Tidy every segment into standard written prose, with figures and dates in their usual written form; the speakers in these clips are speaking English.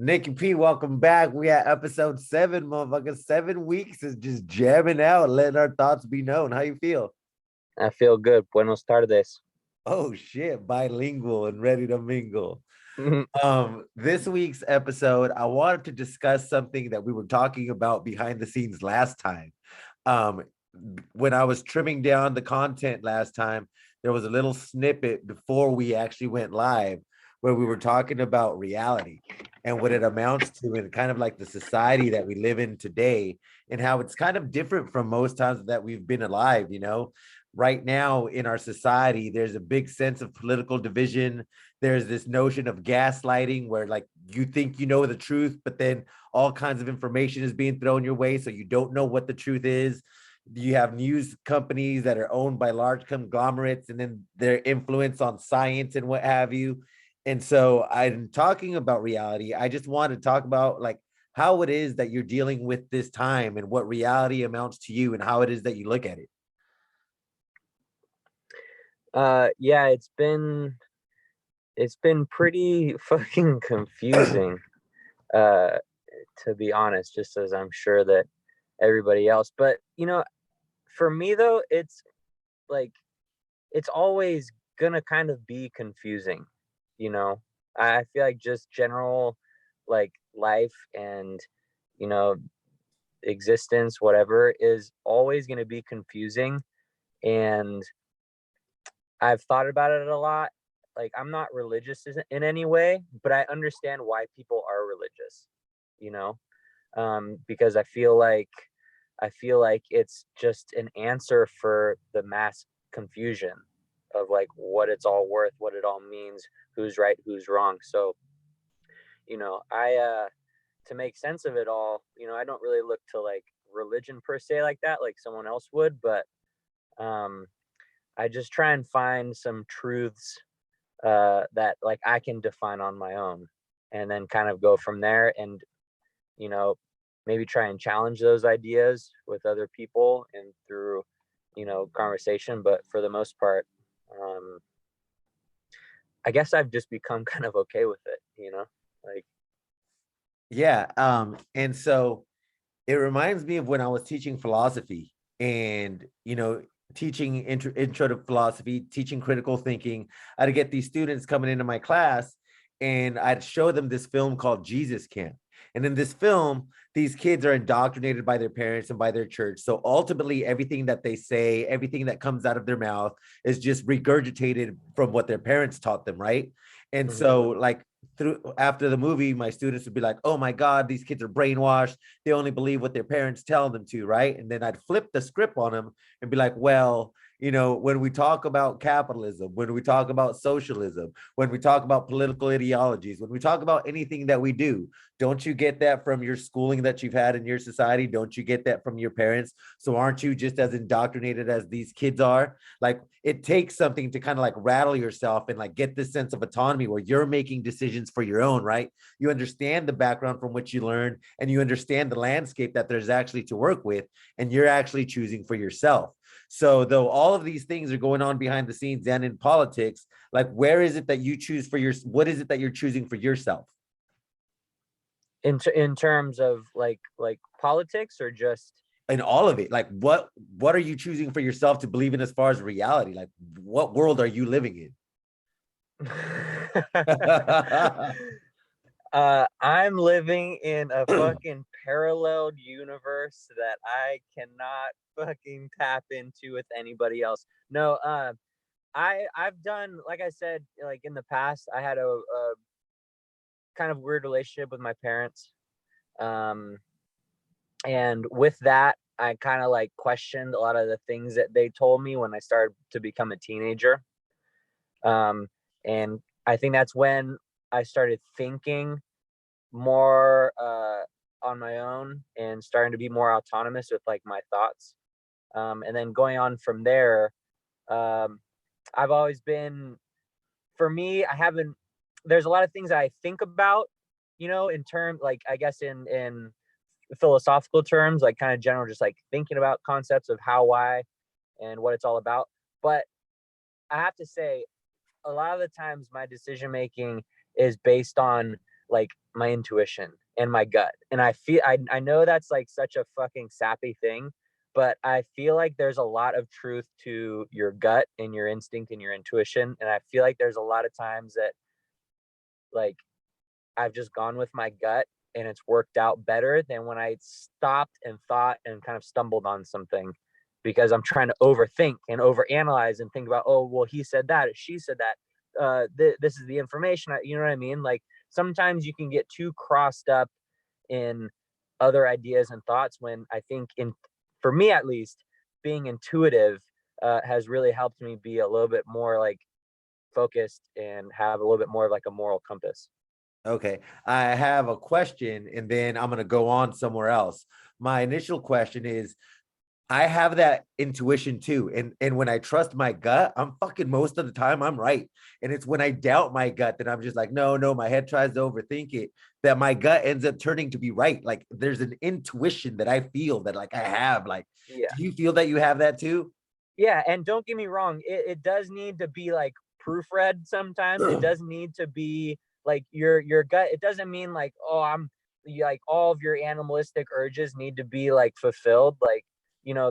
Nick and P, welcome back. We at episode 7, motherfucker. 7 weeks is just jamming out, letting our thoughts be known. How you feel? I feel good. Buenos tardes. Oh shit, bilingual and ready to mingle. This week's episode, I wanted to discuss something that we were talking about behind the scenes last time. Um, when I was trimming down the content last time, there was a little snippet before we actually went live where we were talking about reality and what it amounts to, and kind of like the society that we live in today, and how it's kind of different from most times that we've been alive. Right now in our society, there's a big sense of political division. There's this notion of gaslighting where, like, you think you know the truth, but then all kinds of information is being thrown your way, so you don't know what the truth is. You have news companies that are owned by large conglomerates, and then their influence on science and what have you. And so I'm talking about reality. I just want to talk about, like, how it is that you're dealing with this time and what reality amounts to you and how it is that you look at it. Yeah, it's been pretty fucking confusing, uh, to be honest, just as I'm sure that everybody else. But for me though, it's like it's always gonna kind of be confusing, you know. I feel like just general like life and you know existence, whatever, is always gonna be confusing. And I've thought about it a lot. Like, I'm not religious in any way, but I understand why people are religious, you know, because I feel like it's just an answer for the mass confusion of like what it's all worth, what it all means, who's right, who's wrong. So, I to make sense of it all, I don't really look to like religion per se like that, like someone else would, but um I just try and find some truths that like I can define on my own, and then kind of go from there, and you know maybe try and challenge those ideas with other people and through conversation. But for the most part, um, I guess I've just become kind of okay with it. Like. Yeah. And so it reminds me of when I was teaching philosophy and, teaching intro to philosophy, teaching critical thinking. I'd get these students coming into my class and I'd show them this film called Jesus Camp. And in this film, these kids are indoctrinated by their parents and by their church. So ultimately, everything that they say, everything that comes out of their mouth is just regurgitated from what their parents taught them, right? And Mhm. so, like, through after the movie, my students would be like, "Oh my God, these kids are brainwashed. They only believe what their parents tell them to," right? And then I'd flip the script on them and be like, "Well, when we talk about capitalism, when we talk about socialism, when we talk about political ideologies, when we talk about anything that we do, don't you get that from your schooling that you've had in your society? Don't you get that from your parents? So aren't you just as indoctrinated as these kids are?" Like, it takes something to kind of like rattle yourself and like get this sense of autonomy where you're making decisions for your own, right? You understand the background from which you learn, and you understand the landscape that there's actually to work with, and you're actually choosing for yourself. So though all of these things are going on behind the scenes and in politics, like, where is it that you choose for your, what is it that you're choosing for yourself? In terms of like politics, or just. In all of it, like, what are you choosing for yourself to believe in as far as reality? Like, what world are you living in? I'm living in a fucking parallel universe that I cannot fucking tap into with anybody else. No, I've done, like I said, like in the past, I had a kind of weird relationship with my parents. Um, and with that, I kind of like questioned a lot of the things that they told me when I started to become a teenager. Um, and I think that's when I started thinking more on my own and starting to be more autonomous with like my thoughts. And then going on from there, um, I've always been, for me, I haven't, there's a lot of things I think about, in terms, like, I guess in philosophical terms, like kind of general, just like thinking about concepts of how, why, and what it's all about. But I have to say, a lot of the times my decision making is based on like my intuition and my gut. And I know that's like such a fucking sappy thing, but I feel like there's a lot of truth to your gut and your instinct and your intuition. And I feel like there's a lot of times that like I've just gone with my gut and it's worked out better than when I stopped and thought and kind of stumbled on something because I'm trying to overthink and overanalyze and think about, oh, well, he said that, she said that. This is the information. You know what I mean? Like sometimes you can get too crossed up in other ideas and thoughts when I think for me at least, being intuitive has really helped me be a little bit more like focused and have a little bit more of like a moral compass. Okay, I have a question and then I'm going to go on somewhere else. My initial question is, I have that intuition too. And when I trust my gut, I'm fucking most of the time I'm right. And it's when I doubt my gut that I'm just like, no, my head tries to overthink it, that my gut ends up turning to be right. Like there's an intuition that I feel that like I have. Like, Yeah. do you feel that you have that too? Yeah, and don't get me wrong, it does need to be like proofread sometimes. It does need to be like your gut. It doesn't mean like, oh, like all of your animalistic urges need to be like fulfilled. Like,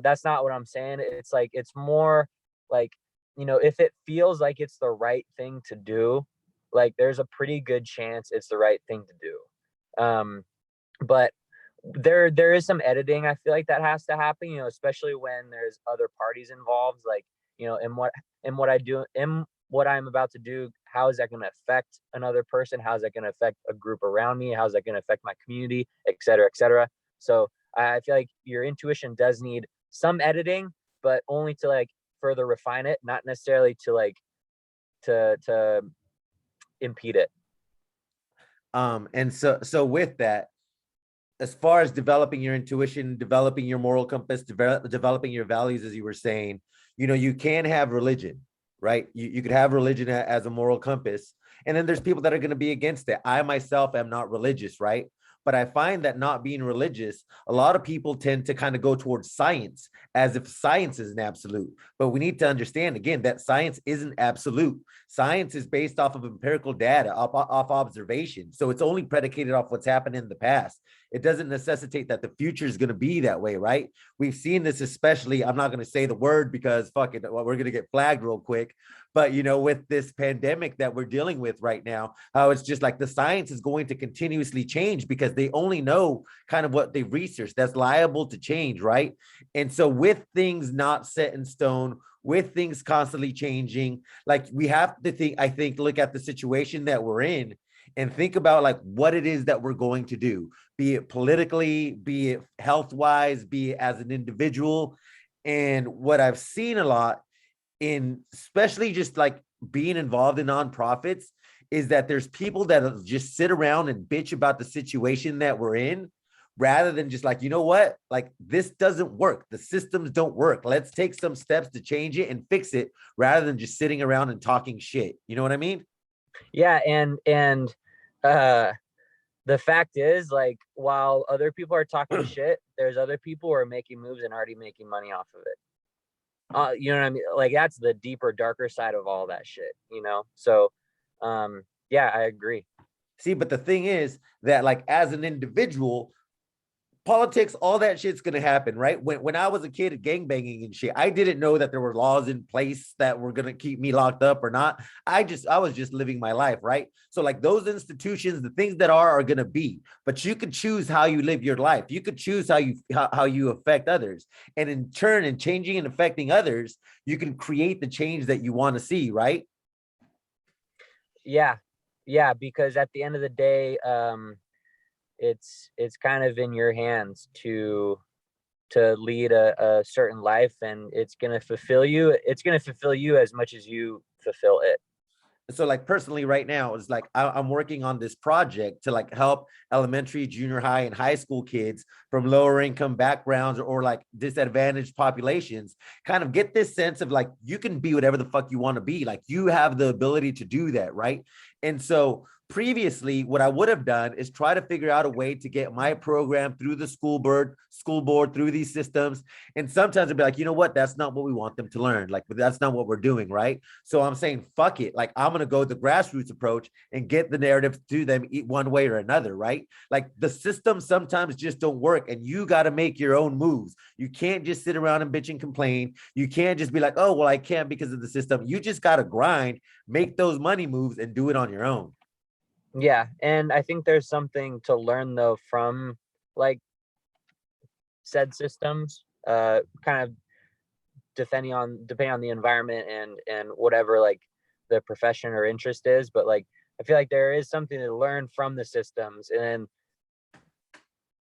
that's not what I'm saying. It's like it's more like, if it feels like it's the right thing to do, like there's a pretty good chance it's the right thing to do. But there is some editing I feel like that has to happen, especially when there's other parties involved, like, and what I do and what I'm about to do, how is that going to affect another person, how is that going to affect a group around me, how is that going to affect my community, et cetera, et cetera. So I feel like your intuition does need some editing, but only to like further refine it, not necessarily to like to impede it. And so with that, as far as developing your intuition, developing your moral compass, developing your values, as you were saying, you can have religion, right? You could have religion as a moral compass. And then there's people that are going to be against it. I myself am not religious, right? But I find that not being religious, a lot of people tend to kind of go towards science as if science is an absolute. But we need to understand, again, that science isn't absolute. Science is based off of empirical data, off observation. So it's only predicated off what's happened in the past. It doesn't necessitate that the future is going to be that way, right? We've seen this, especially, I'm not going to say the word because fuck it, we're going to get flagged real quick. But, with this pandemic that we're dealing with right now, how it's just like the science is going to continuously change because they only know kind of what they researched that's liable to change, right? And so with things not set in stone, with things constantly changing, like we have to think, I think, look at the situation that we're in and think about like what it is that we're going to do, be it politically, be it health wise, be it as an individual. And what I've seen a lot in, especially just like being involved in nonprofits, is that there's people that just sit around and bitch about the situation that we're in rather than just like, you know what, like this doesn't work, the systems don't work, let's take some steps to change it and fix it, rather than just sitting around and talking shit. You know what I mean? Yeah, and uh the fact is, like, while other people are talking shit, there's other people who are making moves and already making money off of it. You know what I mean? Like that's the deeper, darker side of all that shit. So yeah, I agree. See, but the thing is that like as an individual, politics, all that shit's gonna happen, right? When I was a kid, gangbanging and shit, I didn't know that there were laws in place that were gonna keep me locked up or not. I was just living my life, right? So like those institutions, the things that are gonna be, but you could choose how you live your life. You could choose how you affect others, and in turn, in changing and affecting others, you can create the change that you want to see, right? Yeah, yeah, because at the end of the day, it's kind of in your hands to lead a certain life, and it's gonna fulfill you. It's gonna fulfill you as much as you fulfill it. So like personally right now it's like I'm working on this project to like help elementary, junior high, and high school kids from lower income backgrounds, or like disadvantaged populations, kind of get this sense of like you can be whatever the fuck you want to be, like you have the ability to do that, right? And so Previously, what I would have done is try to figure out a way to get my program through the school board, through these systems. And sometimes I'd be like, you know what? That's not what we want them to learn. Like, but that's not what we're doing, right? So I'm saying, fuck it. Like, I'm gonna go the grassroots approach and get the narrative to them one way or another, right? Like the systems sometimes just don't work, and you got to make your own moves. You can't just sit around and bitch and complain. You can't just be like, oh, well, I can't because of the system. You just got to grind, make those money moves, and do it on your own. Yeah, and I think there's something to learn though from like said systems, kind of depending on the environment and whatever like the profession or interest is. But like I feel like there is something to learn from the systems, and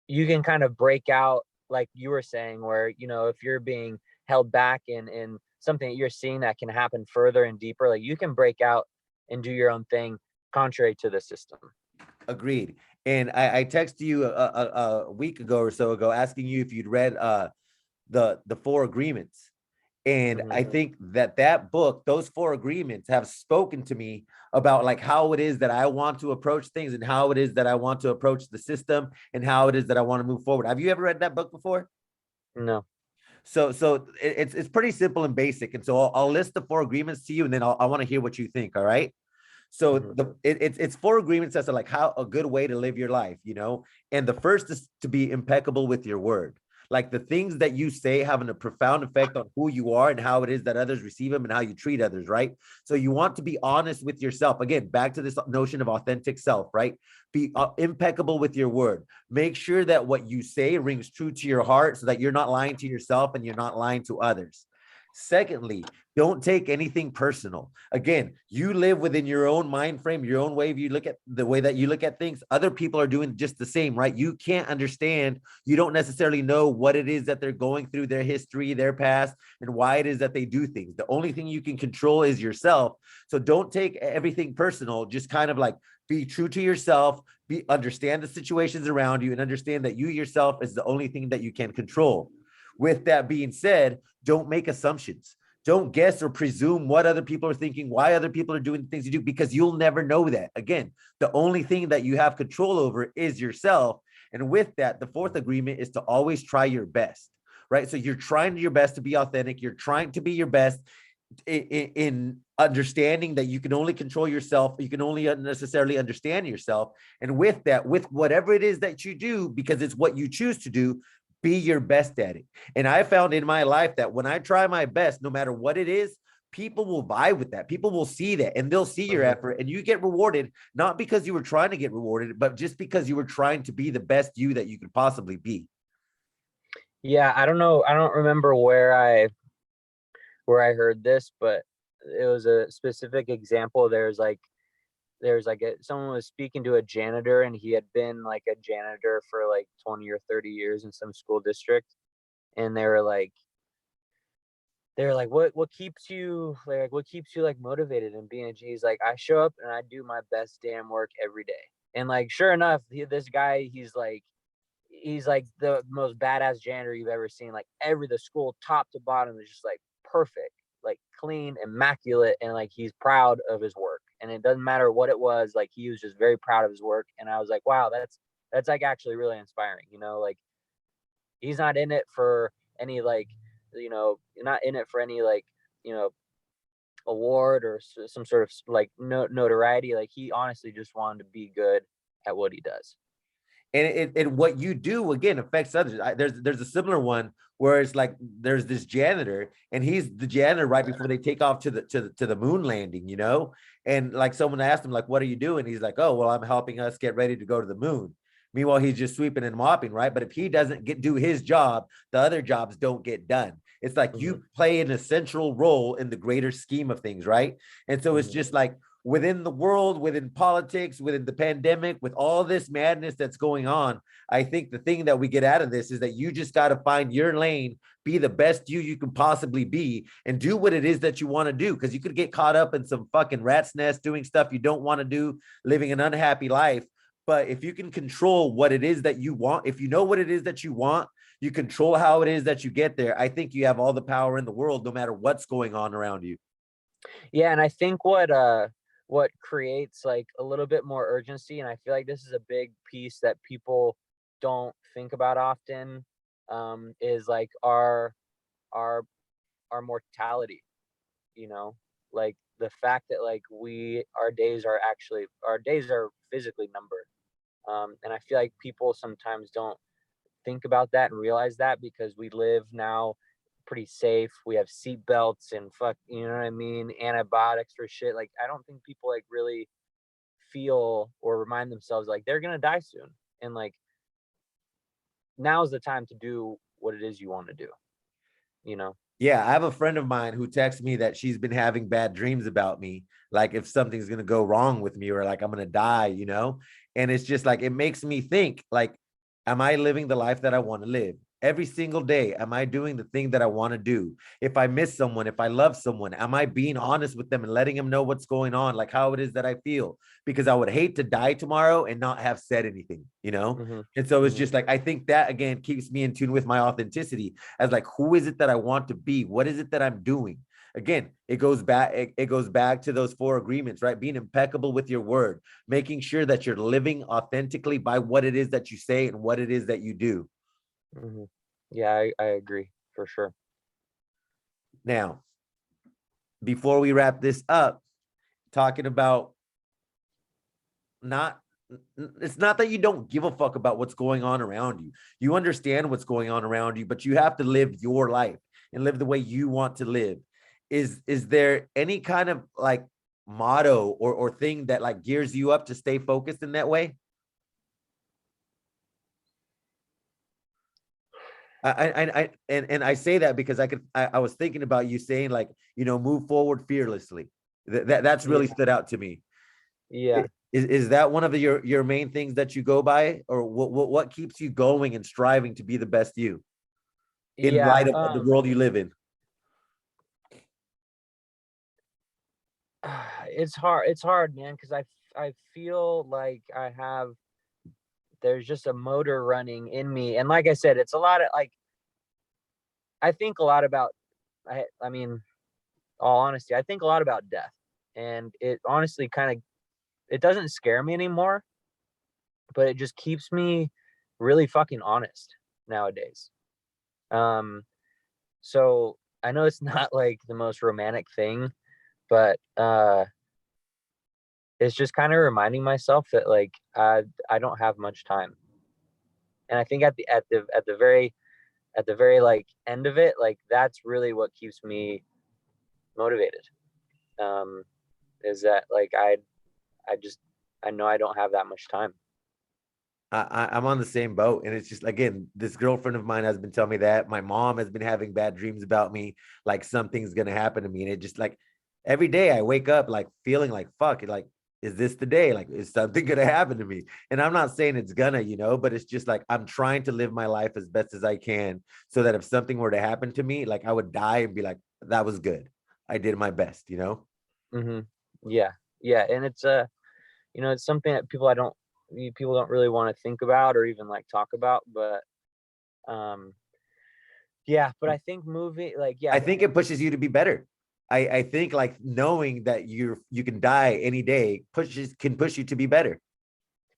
you can kind of break out, like you were saying, where if you're being held back in something that you're seeing that can happen further and deeper, like you can break out and do your own thing contrary to the system. Agreed. And I texted you a week ago or so ago asking you if you'd read the Four Agreements. And Mm-hmm. I think that book, those Four Agreements, have spoken to me about like how it is that I want to approach things, and how it is that I want to approach the system, and how it is that I want to move forward. Have you ever read that book before? No. So it's pretty simple and basic. And so I'll list the Four Agreements to you, and then I want to hear what you think. All right. So Mm-hmm. it's four agreements as to like how a good way to live your life, And the first is to be impeccable with your word. Like the things that you say having a profound effect on who you are and how it is that others receive them and how you treat others, right? So you want to be honest with yourself. Again, back to this notion of authentic self, right? Be impeccable with your word. Make sure that what you say rings true to your heart so that you're not lying to yourself and you're not lying to others. Secondly, don't take anything personal. Again, you live within your own mind frame, your own way. If you look at the way that you look at things, other people are doing just the same, right? You can't understand. You don't necessarily know what it is that they're going through, their history, their past, and why it is that they do things. The only thing you can control is yourself. So don't take everything personal. Just kind of like be true to yourself, understand the situations around you, and understand that you yourself is the only thing that you can control. With that being said, don't make assumptions. Don't guess or presume what other people are thinking, why other people are doing the things you do, because you'll never know that. Again, the only thing that you have control over is yourself. And with that, the fourth agreement is to always try your best, right? So you're trying your best to be authentic. You're trying to be your best in understanding that you can only control yourself. You can only necessarily understand yourself. And with that, with whatever it is that you do, because it's what you choose to do, be your best at it. And I found in my life that when I try my best, no matter what it is, people will vibe with that. People will see that, and they'll see your effort, and you get rewarded, not because you were trying to get rewarded, but just because you were trying to be the best you that you could possibly be. Yeah, I don't know. I don't remember where I heard this, but it was a specific example. Someone was speaking to a janitor, and he had been like a janitor for like 20 or 30 years in some school district. And they were like, what keeps you like motivated and being a G? He's like, I show up and I do my best damn work every day. And like, sure enough, this guy, he's like the most badass janitor you've ever seen. Like the school top to bottom is just like perfect, like clean, immaculate, and like he's proud of his work. And it doesn't matter what it was, like he was just very proud of his work. And I was like, wow, that's like actually really inspiring. Like he's not in it for any like, not in it for any like, you know, award or some sort of like notoriety. Like he honestly just wanted to be good at what he does. And what you do again affects others. There's a similar one where it's like there's this janitor, and he's the janitor right before they take off to the moon landing, and like someone asked him like, what are you doing? He's like, oh well, I'm helping us get ready to go to the moon. Meanwhile, he's just sweeping and mopping, right? But if he doesn't do his job, the other jobs don't get done. It's like you play an essential role in the greater scheme of things, right? And so it's just like within the world, within politics, within the pandemic, with all this madness that's going on, I think the thing that we get out of this is that you just got to find your lane, be the best you can possibly be, and do what it is that you want to do. Because you could get caught up in some fucking rat's nest doing stuff you don't want to do, living an unhappy life. But if you can control what it is that you want, if you know what it is that you want, you control how it is that you get there. I think you have all the power in the world, no matter what's going on around you. Yeah, and I think what what creates like a little bit more urgency, and I feel like this is a big piece that people don't think about often, is like our our mortality, you know, like the fact that like our days are physically numbered. And I feel like people sometimes don't think about that and realize that, because we live now pretty safe. We have seat belts and you know what I mean, antibiotics for shit. Like I don't think people like really feel or remind themselves like they're gonna die soon, and like now's the time to do what it is you want to do. You know. Yeah, I have a friend of mine who texts me that she's been having bad dreams about me, like if something's gonna go wrong with me or like I'm gonna die, you know? And it's just like it makes me think, like, am I living the life that I want to live? Every single day, am I doing the thing that I want to do? If I miss someone, if I love someone, am I being honest with them and letting them know what's going on, like how it is that I feel? Because I would hate to die tomorrow and not have said anything, you know? Mm-hmm. And so it's Mm-hmm. just like I think that again keeps me in tune with my authenticity as like, who is it that I want to be? What is it that I'm doing? Again, it goes back to those 4 agreements, right? Being impeccable with your word, making sure that you're living authentically by what it is that you say and what it is that you do. Mm-hmm. Yeah, I agree for sure. Now, before we wrap this up, talking about not it's not that you don't give a fuck about what's going on around you. You understand what's going on around you, but you have to live your life and live the way you want to live. Is there any kind of like motto or thing that like gears you up to stay focused in that way? And I say that because I was thinking about you saying like, you know, move forward fearlessly. That's Yeah. really stood out to me. Yeah. Is that one of your main things that you go by, or what keeps you going and striving to be the best you in Yeah. light of the world you live in? It's hard, man, because I feel like there's just a motor running in me, and like I said, it's a lot of like I think a lot about I mean, all honesty, I think a lot about death, and it honestly kind of it doesn't scare me anymore, but it just keeps me really fucking honest nowadays. Um, so I know it's not like the most romantic thing, but it's just kind of reminding myself that like I don't have much time, and I think at the very like end of it, like that's really what keeps me motivated. Um, is that like I just I know I don't have that much time. I'm on the same boat, and it's just again, this girlfriend of mine has been telling me that my mom has been having bad dreams about me, like something's gonna happen to me, and it just like every day I wake up like feeling like fuck, like is this the day? Like is something gonna happen to me? And I'm not saying it's gonna, you know, but it's just like I'm trying to live my life as best as I can, so that if something were to happen to me, like I would die and be like, that was good, I did my best, you know. Hmm. Yeah, yeah, and it's you know, it's something that people don't really want to think about or even like talk about, but um yeah, but I think movie like I yeah, think it pushes you to be better. I think like knowing that you can die any day can push you to be better.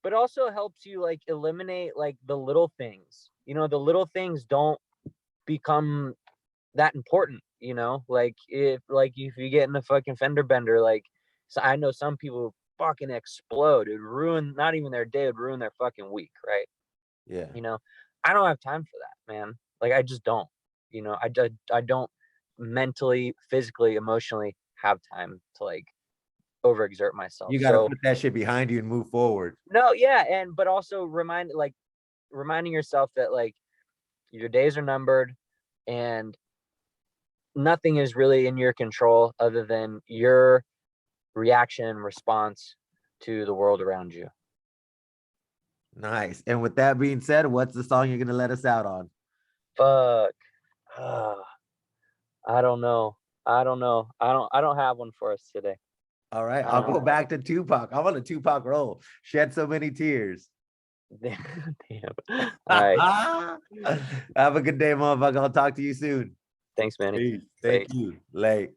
but also helps you like eliminate like the little things. You know, the little things don't become that important, you know? Like if you get in a fucking fender bender, like so I know some people fucking explode. It would ruin not even their day, it would ruin their fucking week, right? Yeah. You know, I don't have time for that, man. Like I just don't. You know, I don't mentally, physically, emotionally have time to like overexert myself. You got to So put that shit behind you and move forward. no, yeah, and but also reminding yourself that like your days are numbered and nothing is really in your control other than your reaction and response to the world around you. Nice. And with that being said, what's the song you're going to let us out on? Fuck. I don't know. I don't know. I don't have one for us today. All right. I'll go back to Tupac. I'm on a Tupac roll. Shed so many tears. Damn. All right. Have a good day, motherfucker. I'll talk to you soon. Thanks, Manny. Peace. Bye. Thank you. Late.